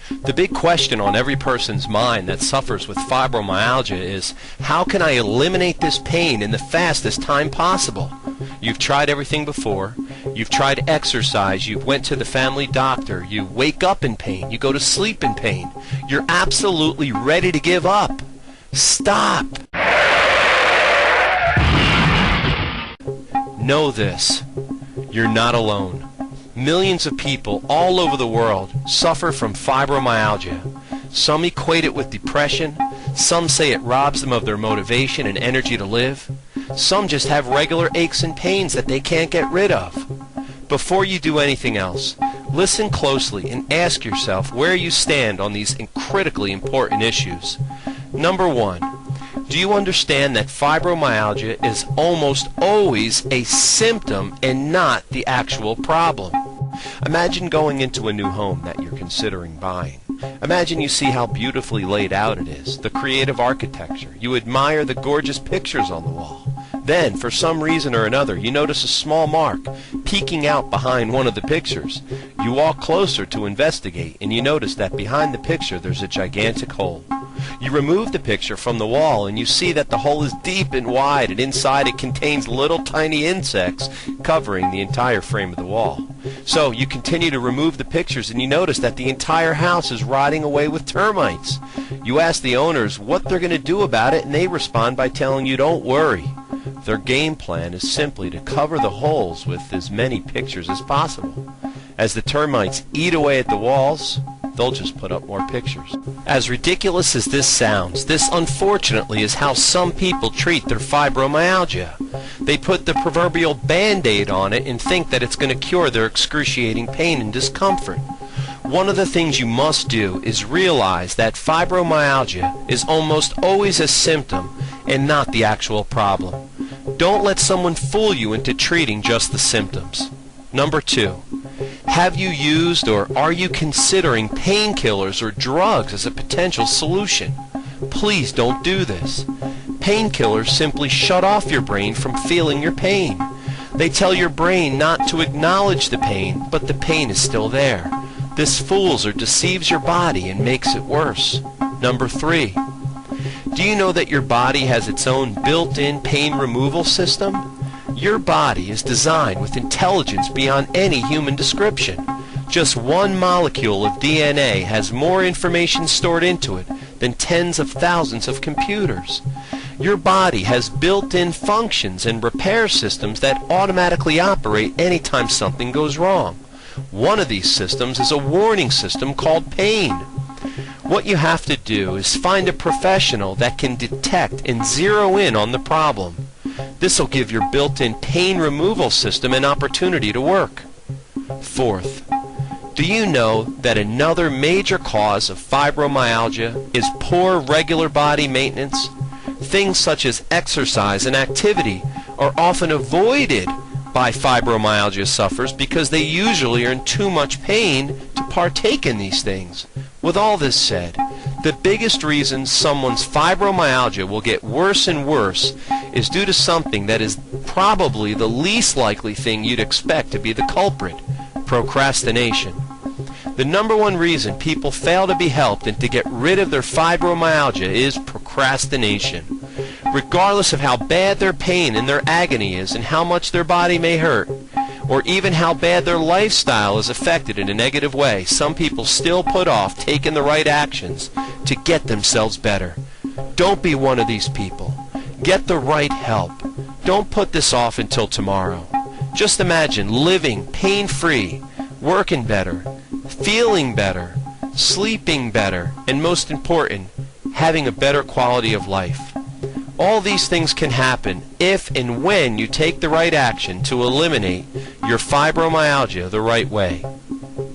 The big question on every person's mind that suffers with fibromyalgia is, how can I eliminate this pain in the fastest time possible? You've tried everything before. You've tried exercise. You went to the family doctor. You wake up in pain. You go to sleep in pain. You're absolutely ready to give up. Stop. Know this. You're not alone. Millions of people all over the world suffer from fibromyalgia. Some equate it with depression. Some say it robs them of their motivation and energy to live. Some just have regular aches and pains that they can't get rid of. Before you do anything else, listen closely and ask yourself where you stand on these critically important issues. Number one, do you understand that fibromyalgia is almost always a symptom and not the actual problem? Imagine going into a new home that you're considering buying. Imagine you see how beautifully laid out it is, the creative architecture. You admire the gorgeous pictures on the wall. Then, for some reason or another, you notice a small mark peeking out behind one of the pictures. You walk closer to investigate, and you notice that behind the picture there's a gigantic hole. You remove the picture from the wall, and you see that the hole is deep and wide, and inside it contains little tiny insects covering the entire frame of the wall. So you continue to remove the pictures, and you notice that the entire house is rotting away with termites. You ask the owners what they're going to do about it, and they respond by telling you, don't worry. Their game plan is simply to cover the holes with as many pictures as possible. As the termites eat away at the walls, they'll just put up more pictures. As ridiculous as this sounds, this unfortunately is how some people treat their fibromyalgia. They put the proverbial Band-Aid on it and think that it's going to cure their excruciating pain and discomfort. One of the things you must do is realize that fibromyalgia is almost always a symptom and not the actual problem. Don't let someone fool you into treating just the symptoms. Number two, have you used or are you considering painkillers or drugs as a potential solution? Please don't do this. Painkillers simply shut off your brain from feeling your pain. They tell your brain not to acknowledge the pain, but the pain is still there. This fools or deceives your body and makes it worse. Number three, do you know that your body has its own built-in pain removal system? Your body is designed with intelligence beyond any human description. Just one molecule of DNA has more information stored into it than tens of thousands of computers. Your body has built-in functions and repair systems that automatically operate anytime something goes wrong. One of these systems is a warning system called pain. What you have to do is find a professional that can detect and zero in on the problem. This will give your built-in pain removal system an opportunity to work. Fourth, do you know that another major cause of fibromyalgia is poor regular body maintenance? Things such as exercise and activity are often avoided by fibromyalgia sufferers because they usually are in too much pain to partake in these things. With all this said, the biggest reason someone's fibromyalgia will get worse and worse is due to something that is probably the least likely thing you'd expect to be the culprit: procrastination. The number one reason people fail to be helped and to get rid of their fibromyalgia is procrastination. Regardless of how bad their pain and their agony is and how much their body may hurt, or even how bad their lifestyle is affected in a negative way, some people still put off taking the right actions to get themselves better. Don't be one of these people. Get the right help. Don't put this off until tomorrow. Just imagine living pain-free, working better, feeling better, sleeping better, and most important, having a better quality of life. All these things can happen if and when you take the right action to eliminate your fibromyalgia the right way.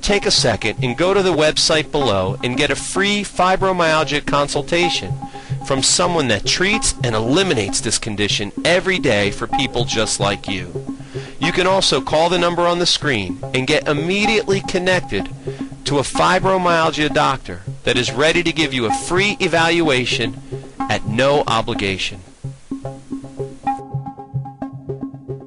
Take a second and go to the website below and get a free fibromyalgia consultation from someone that treats and eliminates this condition every day for people just like you. You can also call the number on the screen and get immediately connected to a fibromyalgia doctor that is ready to give you a free evaluation at no obligation.